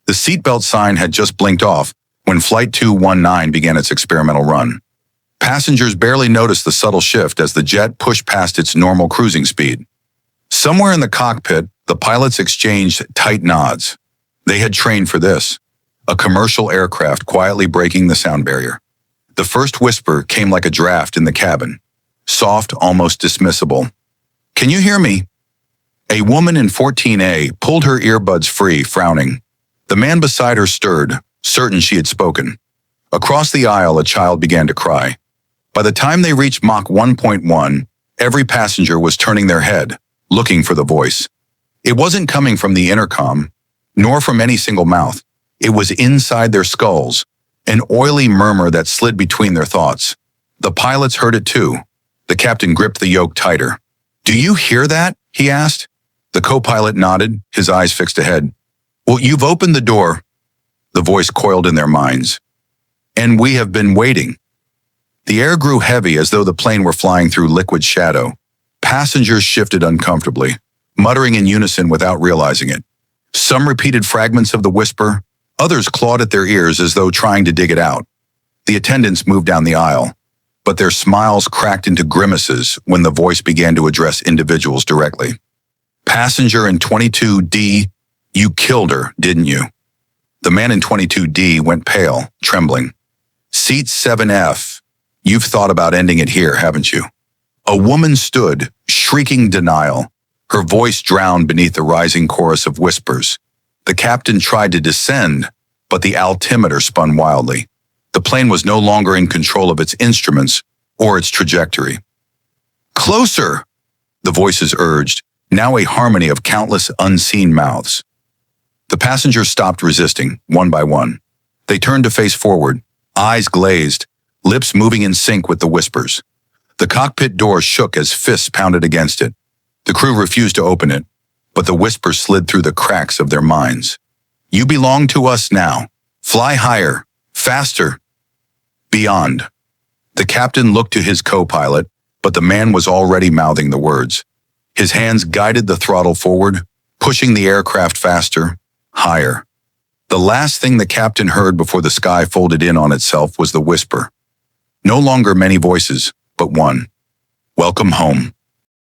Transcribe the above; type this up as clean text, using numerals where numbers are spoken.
The seatbelt sign had just blinked off when Flight 219 began its experimental run. Passengers barely noticed the subtle shift as the jet pushed past its normal cruising speed. Somewhere in the cockpit, the pilots exchanged tight nods. They had trained for this. A commercial aircraft quietly breaking the sound barrier. The first whisper came like a draft in the cabin. Soft, almost dismissible. "Can you hear me?" A woman in 14A pulled her earbuds free, frowning. The man beside her stirred, certain she had spoken. Across the aisle, a child began to cry. By the time they reached Mach 1.1, every passenger was turning their head, looking for the voice. It wasn't coming from the intercom, nor from any single mouth. It was inside their skulls, an oily murmur that slid between their thoughts. The pilots heard it too. The captain gripped the yoke tighter. "Do you hear that?" he asked. The co-pilot nodded, his eyes fixed ahead. "Well, you've opened the door." The voice coiled in their minds. "And we have been waiting." The air grew heavy as though the plane were flying through liquid shadow. Passengers shifted uncomfortably, muttering in unison without realizing it. Some repeated fragments of the whisper, others clawed at their ears as though trying to dig it out. The attendants moved down the aisle, but their smiles cracked into grimaces when the voice began to address individuals directly. "Passenger in 22D, you killed her, didn't you?" The man in 22D went pale, trembling. "Seat 7F, you've thought about ending it here, haven't you?" A woman stood, shrieking denial, her voice drowned beneath the rising chorus of whispers. The captain tried to descend, but the altimeter spun wildly. The plane was no longer in control of its instruments or its trajectory. "Closer!" the voices urged, now a harmony of countless unseen mouths. The passengers stopped resisting, one by one. They turned to face forward, eyes glazed, lips moving in sync with the whispers. The cockpit door shook as fists pounded against it. The crew refused to open it, but the whisper slid through the cracks of their minds. "You belong to us now. Fly higher, faster, beyond." The captain looked to his co-pilot, but the man was already mouthing the words. His hands guided the throttle forward, pushing the aircraft faster, higher. The last thing the captain heard before the sky folded in on itself was the whisper. No longer many voices, but one. "Welcome home."